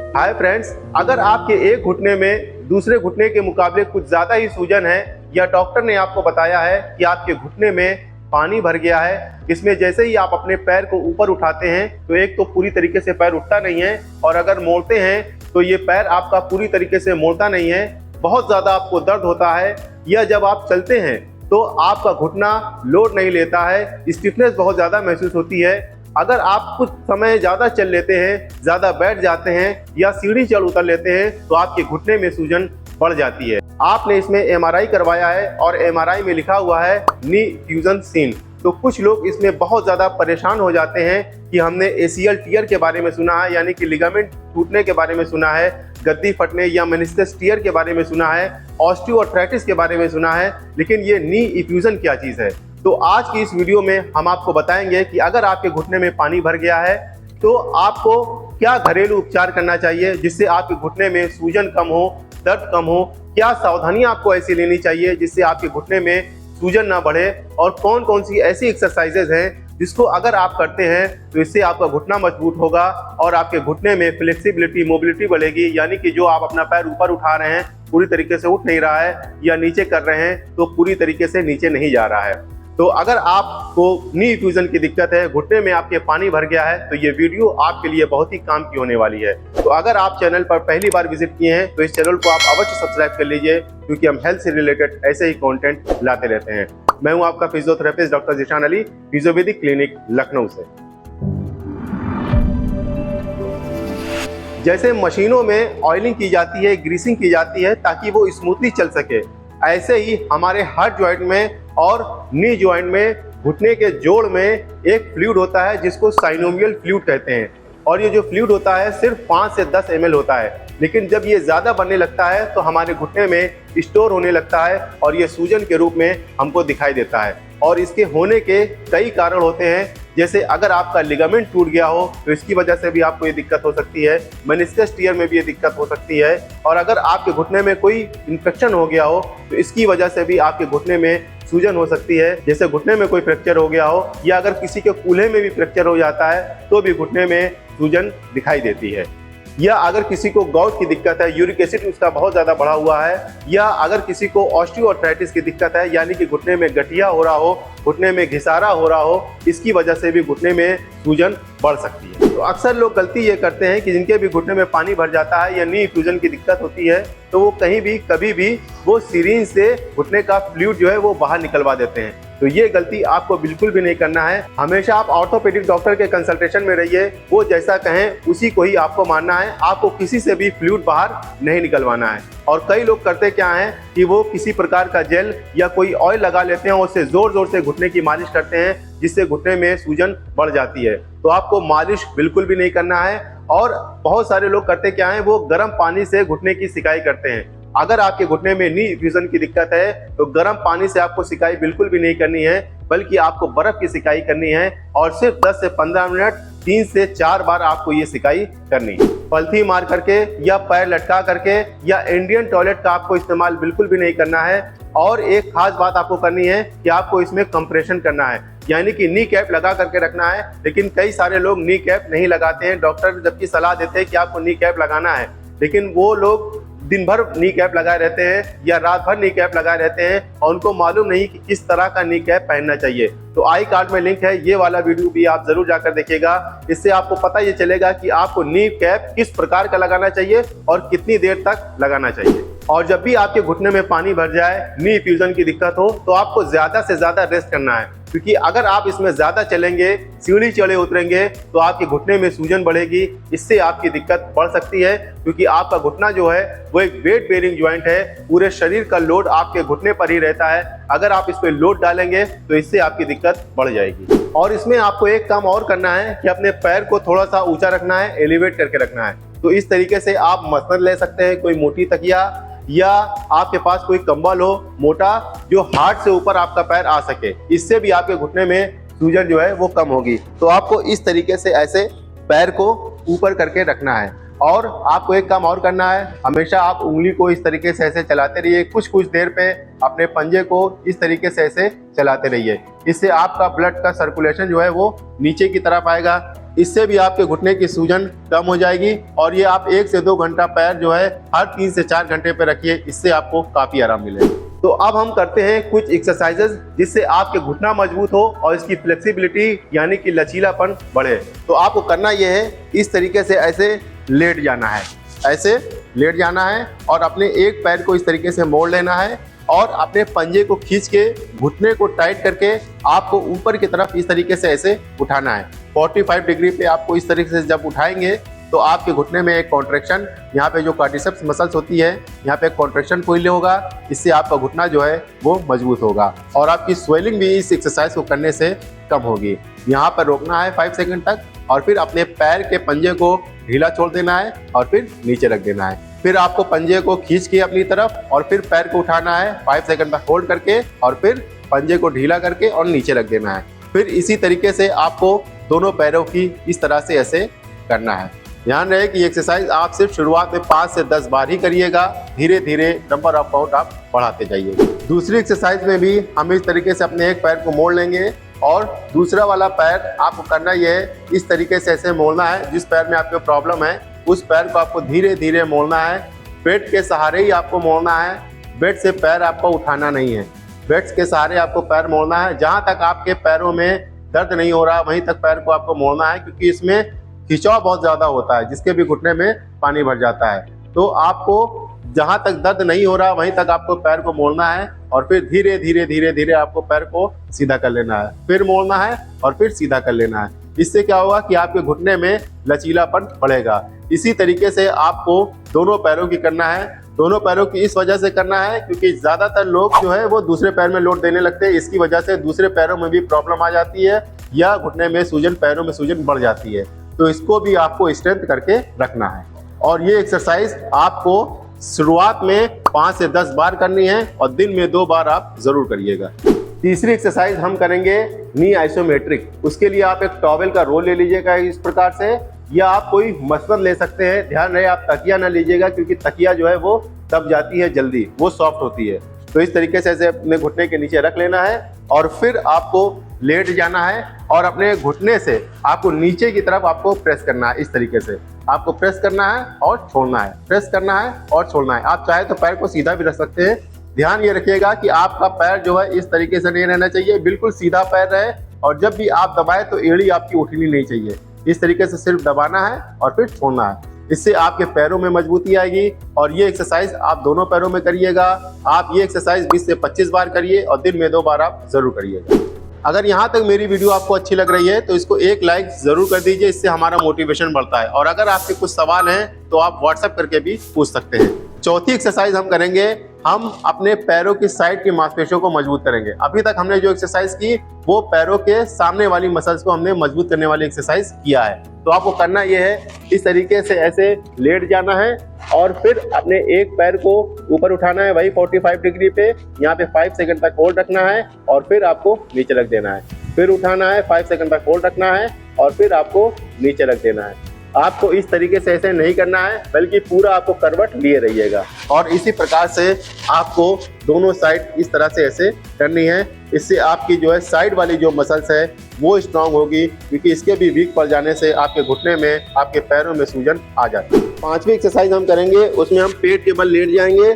Hi friends, अगर आपके एक घुटने में दूसरे घुटने के मुकाबले कुछ ज़्यादा ही सूजन है या डॉक्टर ने आपको बताया है कि आपके घुटने में पानी भर गया है, इसमें जैसे ही आप अपने पैर को ऊपर उठाते हैं तो एक तो पूरी तरीके से पैर उठता नहीं है और अगर मोड़ते हैं तो ये पैर आपका पूरी तरीके से मोड़ता नहीं है, बहुत ज़्यादा आपको दर्द होता है, या जब आप चलते हैं तो आपका घुटना लोड नहीं लेता है, स्टिफनेस बहुत ज़्यादा महसूस होती है। अगर आप कुछ समय ज़्यादा चल लेते हैं, ज़्यादा बैठ जाते हैं या सीढ़ी चढ़ उतर लेते हैं तो आपके घुटने में सूजन बढ़ जाती है। आपने इसमें एमआरआई करवाया है और एमआरआई में लिखा हुआ है नी फ्यूजन सीन। तो कुछ लोग इसमें बहुत ज़्यादा परेशान हो जाते हैं कि हमने एसीएल टियर के बारे में सुना है, यानी कि लिगामेंट टूटने के बारे में सुना है, गद्दी फटने या मेनिस्कस टियर के बारे में सुना है, ऑस्टियोआर्थराइटिस के बारे में सुना है, लेकिन ये नी इफ्यूजन क्या चीज़ है। तो आज की इस वीडियो में हम आपको बताएंगे कि अगर आपके घुटने में पानी भर गया है तो आपको क्या घरेलू उपचार करना चाहिए जिससे आपके घुटने में सूजन कम हो, दर्द कम हो, क्या सावधानियां आपको ऐसी लेनी चाहिए जिससे आपके घुटने में सूजन ना बढ़े, और कौन कौन सी ऐसी एक्सरसाइजेज हैं जिसको अगर आप करते हैं तो इससे आपका घुटना मजबूत होगा और आपके घुटने में फ्लेक्सिबिलिटी, मोबिलिटी बढ़ेगी, यानी कि जो आप अपना पैर ऊपर उठा रहे हैं पूरी तरीके से उठ नहीं रहा है या नीचे कर रहे हैं तो पूरी तरीके से नीचे नहीं जा रहा है। तो अगर आपको नी फ्यूजन की दिक्कत है, घुटने में आपके पानी भर गया है, तो ये वीडियो आपके लिए बहुत ही काम की होने वाली है। तो अगर आप चैनल पर पहली बार विजिट किए हैं तो इस चैनल को आप अवश्य सब्सक्राइब कर लीजिए, क्योंकि हम हेल्थ से रिलेटेड ऐसे ही कंटेंट लाते रहते हैं। मैं हूं आपका physiotherapist doctor Zeeshan Ali, Physiovedic clinic Lucknow से। जैसे मशीनों में ऑयलिंग की जाती है, ग्रीसिंग की जाती है ताकि वो स्मूथली चल सके, ऐसे ही हमारे हार्ट जॉइंट में और नी जॉइंट में, घुटने के जोड़ में एक फ्लूइड होता है जिसको साइनोवियल फ्लूइड कहते हैं। और ये जो फ्लूइड होता है सिर्फ 5 से 10 ml होता है, लेकिन जब ये ज़्यादा बनने लगता है तो हमारे घुटने में स्टोर होने लगता है और ये सूजन के रूप में हमको दिखाई देता है। और इसके होने के कई कारण होते हैं, जैसे अगर आपका लिगामेंट टूट गया हो तो इसकी वजह से भी आपको ये दिक्कत हो सकती है, मेनिस्कस टियर में भी ये दिक्कत हो सकती है, और अगर आपके घुटने में कोई इन्फेक्शन हो गया हो तो इसकी वजह से भी आपके घुटने में सूजन हो सकती है। जैसे घुटने में कोई फ्रैक्चर हो गया हो या अगर किसी के कूल्हे में भी फ्रैक्चर हो जाता है तो भी घुटने में सूजन दिखाई देती है। या अगर किसी को गॉट की दिक्कत है, यूरिक एसिड उसका बहुत ज़्यादा बढ़ा हुआ है, या अगर किसी को ऑस्टियोआर्थराइटिस की दिक्कत है, यानी कि घुटने में गठिया हो रहा हो, घुटने में घिसारा हो रहा हो, इसकी वजह से भी घुटने में सूजन बढ़ सकती है। तो अक्सर लोग गलती ये करते हैं कि जिनके भी घुटने में पानी भर जाता है या नी फ्यूजन की दिक्कत होती है तो वो कहीं भी कभी भी वो सिरिंज से घुटने का फ्लूइड जो है वो बाहर निकलवा देते हैं। तो ये गलती आपको बिल्कुल भी नहीं करना है। हमेशा आप ऑर्थोपेडिक डॉक्टर के कंसल्टेशन में रहिए, वो जैसा कहें उसी को ही आपको मानना है, आपको किसी से भी फ्लूइड बाहर नहीं निकलवाना है। और कई लोग करते क्या हैं कि वो किसी प्रकार का जेल या कोई ऑयल लगा लेते हैं, उससे जोर जोर से घुटने की मालिश करते हैं जिससे घुटने में सूजन बढ़ जाती है। तो आपको मालिश बिल्कुल भी नहीं करना है। और बहुत सारे लोग करते क्या हैं, वो गर्म पानी से घुटने की सिकाई करते हैं। अगर आपके घुटने में नी फ्यूजन की दिक्कत है तो गर्म पानी से आपको सिकाई बिल्कुल भी नहीं करनी है, बल्कि आपको बर्फ की सिकाई करनी है और सिर्फ 10 से 15 मिनट 3 से 4 बार आपको ये सिकाई करनी है। पलथी मार करके या पैर लटका करके या इंडियन टॉयलेट का आपको इस्तेमाल बिल्कुल भी नहीं करना है। और एक खास बात आपको करनी है कि आपको इसमें कंप्रेशन करना है, यानी कि नी कैप लगा करके रखना है। लेकिन कई सारे लोग नी कैप नहीं लगाते हैं, डॉक्टर जबकि सलाह देते हैं कि आपको नी कैप लगाना है, लेकिन वो लोग दिन भर नी कैप लगाए रहते हैं या रात भर नी कैप लगाए रहते हैं और उनको मालूम नहीं कि किस तरह का नी कैप पहनना चाहिए। तो आई कार्ड में लिंक है, ये वाला वीडियो भी आप जरूर जाकर देखिएगा। इससे आपको पता ये चलेगा कि आपको नी कैप किस प्रकार का लगाना चाहिए और कितनी देर तक लगाना चाहिए। और जब भी आपके घुटने में पानी भर जाए, नी फ्यूजन की दिक्कत हो, तो आपको ज़्यादा से ज़्यादा रेस्ट करना है, क्योंकि अगर आप इसमें ज़्यादा चलेंगे, सीढ़ी चढ़े उतरेंगे तो आपके घुटने में सूजन बढ़ेगी। इससे आपकी दिक्कत बढ़ सकती है, क्योंकि आपका घुटना जो है वो एक वेट बेयरिंग ज्वाइंट है, पूरे शरीर का लोड आपके घुटने पर ही रहता है। अगर आप इस पर लोड डालेंगे तो इससे आपकी दिक्कत बढ़ जाएगी। और इसमें आपको एक काम और करना है कि अपने पैर को थोड़ा सा ऊंचा रखना है, एलिवेट करके रखना है। तो इस तरीके से आप मसनद ले सकते हैं, कोई मोटी तकिया या आपके पास कोई कंबल हो मोटा जो हार्ट से ऊपर आपका पैर आ सके, इससे भी आपके घुटने में सूजन जो है वो कम होगी। तो आपको इस तरीके से ऐसे पैर को ऊपर करके रखना है। और आपको एक काम और करना है, हमेशा आप उंगली को इस तरीके से ऐसे चलाते रहिए, कुछ देर पे अपने पंजे को इस तरीके से ऐसे चलाते रहिए। इससे आपका ब्लड का सर्कुलेशन जो है वो नीचे की तरफ आएगा। इससे भी आपके घुटने की सूजन कम हो जाएगी। और ये आप 1 से 2 घंटा पैर जो है हर 3 से 4 घंटे पे रखिए, इससे आपको काफ़ी आराम मिलेगा। तो अब हम करते हैं कुछ एक्सरसाइजेज जिससे आपके घुटना मजबूत हो और इसकी फ्लेक्सिबिलिटी यानी कि लचीलापन बढ़े। तो आपको करना यह है, इस तरीके से ऐसे लेट जाना है, ऐसे लेट जाना है और अपने एक पैर को इस तरीके से मोड़ लेना है और अपने पंजे को खींच के घुटने को टाइट करके आपको ऊपर की तरफ इस तरीके से ऐसे उठाना है। 45 डिग्री पे आपको इस तरीके से जब उठाएंगे तो आपके घुटने में एक कॉन्ट्रैक्शन, यहाँ पे जो क्वाड्रिसेप्स मसल्स होती है, यहाँ पे एक कॉन्ट्रैक्शन फील होगा। इससे आपका घुटना जो है वो मजबूत होगा और आपकी स्वेलिंग भी इस एक्सरसाइज को करने से कम होगी। यहाँ पर रोकना है 5 सेकंड तक और फिर अपने पैर के पंजे को ढीला छोड़ देना है और फिर नीचे रख देना है। फिर आपको पंजे को खींच के अपनी तरफ और फिर पैर को उठाना है 5 सेकंड तक होल्ड करके और फिर पंजे को ढीला करके और नीचे रख देना है। फिर इसी तरीके से आपको दोनों पैरों की इस तरह से ऐसे करना है। ध्यान रहे कि एक्सरसाइज आप सिर्फ शुरुआत में 5 से 10 बार ही करिएगा, धीरे धीरे नंबर ऑफ काउंट आप बढ़ाते जाइएगा। दूसरी एक्सरसाइज में भी हम इस तरीके से अपने एक पैर को मोड़ लेंगे और दूसरा वाला पैर आपको करना यह है, इस तरीके से ऐसे मोड़ना है। जिस पैर में आपको प्रॉब्लम है उस पैर को आपको धीरे धीरे मोड़ना है। बेड के सहारे ही आपको मोड़ना है, बेड से पैर आपको उठाना नहीं है। बेड के सहारे आपको पैर मोड़ना है। जहाँ तक आपके पैरों में दर्द नहीं हो रहा वहीं तक पैर को आपको मोड़ना है, क्योंकि इसमें खिंचाव बहुत ज़्यादा होता है जिसके भी घुटने में पानी भर जाता है। तो आपको जहाँ तक दर्द नहीं हो रहा वहीं तक आपको पैर को मोड़ना है और फिर धीरे धीरे धीरे धीरे आपको पैर को सीधा कर लेना है, फिर मोड़ना है और फिर सीधा कर लेना है। इससे क्या होगा कि आपके घुटने में लचीलापन बढ़ेगा। इसी तरीके से आपको दोनों पैरों की करना है। दोनों पैरों की इस वजह से करना है क्योंकि ज़्यादातर लोग जो है वो दूसरे पैर में लोड देने लगते हैं। इसकी वजह से दूसरे पैरों में भी प्रॉब्लम आ जाती है या घुटने में सूजन, पैरों में सूजन बढ़ जाती है। तो इसको भी आपको स्ट्रेंथ करके रखना है। और ये एक्सरसाइज आपको शुरुआत में 5 से 10 बार करनी है और दिन में 2 बार आप जरूर करिएगा। तीसरी एक्सरसाइज हम करेंगे नी आइसोमेट्रिक। उसके लिए आप एक टॉवेल का रोल ले लीजिएगा इस प्रकार से, या आप कोई मसनद ले सकते हैं। ध्यान रहे आप तकिया ना लीजिएगा क्योंकि तकिया जो है वो दब जाती है जल्दी, वो सॉफ्ट होती है। तो इस तरीके से ऐसे अपने घुटने के नीचे रख लेना है और फिर आपको लेट जाना है और अपने घुटने से आपको नीचे की तरफ आपको प्रेस करना है। इस तरीके से आपको प्रेस करना है और छोड़ना है, प्रेस करना है और छोड़ना है। आप चाहे तो पैर को सीधा भी रख सकते हैं। ध्यान ये रखिएगा कि आपका पैर जो है इस तरीके से नहीं रहना चाहिए, बिल्कुल सीधा पैर रहे और जब भी आप दबाए तो एड़ी आपकी उठनी नहीं चाहिए। इस तरीके से सिर्फ दबाना है और फिर छोड़ना है। इससे आपके पैरों में मजबूती आएगी। और ये एक्सरसाइज आप दोनों पैरों में करिएगा। आप ये एक्सरसाइज 20 से 25 बार करिए और दिन में 2 बार आप जरूर करिएगा। अगर यहाँ तक मेरी वीडियो आपको अच्छी लग रही है तो इसको एक लाइक जरूर कर दीजिए, इससे हमारा मोटिवेशन बढ़ता है। और अगर आपके कुछ सवाल हैं तो आप व्हाट्सएप करके भी पूछ सकते हैं। चौथी एक्सरसाइज हम करेंगे, हम अपने पैरों की साइड की मांसपेशियों को मजबूत करेंगे। अभी तक हमने जो एक्सरसाइज की वो पैरों के सामने वाली मसल्स को हमने मजबूत करने वाली एक्सरसाइज किया है। तो आपको करना ये है, इस तरीके से ऐसे लेट जाना है और फिर अपने एक पैर को ऊपर उठाना है, वही 45 डिग्री पे। यहाँ पे 5 सेकंड तक होल्ड रखना है और फिर आपको नीचे रख देना है। फिर उठाना है, 5 सेकंड तक होल्ड रखना है और फिर आपको नीचे रख देना है। आपको इस तरीके से ऐसे नहीं करना है बल्कि पूरा आपको करवट लिए रहिएगा। और इसी प्रकार से आपको दोनों साइड इस तरह से ऐसे करनी है। इससे आपकी जो है साइड वाली जो मसल्स है वो स्ट्रांग होगी, क्योंकि इसके भी वीक पड़ जाने से आपके घुटने में, आपके पैरों में सूजन आ जाती है। 5वीं एक्सरसाइज हम करेंगे, उसमें हम पेट के बल लेट जाएंगे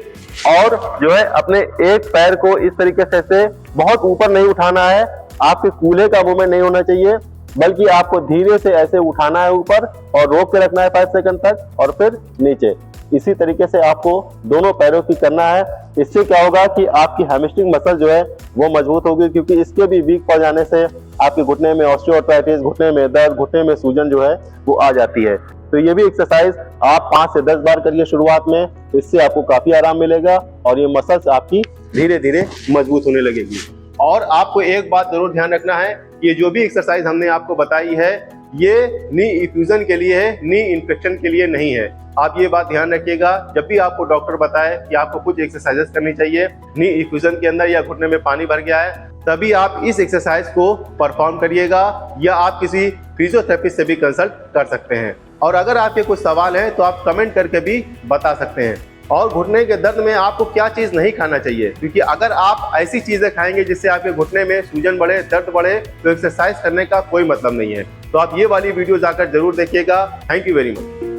और जो है अपने एक पैर को इस तरीके से ऐसे बहुत ऊपर नहीं उठाना है। आपके कूल्हे का मूवमेंट नहीं होना चाहिए, बल्कि आपको धीरे से ऐसे उठाना है ऊपर और रोक के रखना है 5 सेकंड तक और फिर नीचे। इसी तरीके से आपको दोनों पैरों की करना है। इससे क्या होगा कि आपकी हैमस्ट्रिंग मसल जो है वो मजबूत होगी, क्योंकि इसके भी वीक पड़ जाने से आपके घुटने में ऑस्टियोआर्थराइटिस, घुटने में दर्द, घुटने में सूजन जो है वो आ जाती है। तो ये भी एक्सरसाइज आप 5 से 10 बार करिए शुरुआत में। इससे आपको काफी आराम मिलेगा और ये मसल्स आपकी धीरे धीरे मजबूत होने लगेगी। और आपको एक बात जरूर ध्यान रखना है, ये जो भी एक्सरसाइज हमने आपको बताई है ये नी इफ्यूजन के लिए है, नी इन्फेक्शन के लिए नहीं है। आप ये बात ध्यान रखिएगा, जब भी आपको डॉक्टर बताए कि आपको कुछ एक्सरसाइजेस करनी चाहिए नी इफ्यूजन के अंदर या घुटने में पानी भर गया है, तभी आप इस एक्सरसाइज को परफॉर्म करिएगा, या आप किसी फिजियोथेरेपिस्ट से भी कंसल्ट कर सकते हैं। और अगर आपके कुछ सवाल हैं तो आप कमेंट करके भी बता सकते हैं। और घुटने के दर्द में आपको क्या चीज़ नहीं खाना चाहिए, क्योंकि अगर आप ऐसी चीज़ें खाएंगे जिससे आपके घुटने में सूजन बढ़े, दर्द बढ़े, तो एक्सरसाइज करने का कोई मतलब नहीं है। तो आप ये वाली वीडियो जाकर जरूर देखिएगा। Thank you very much.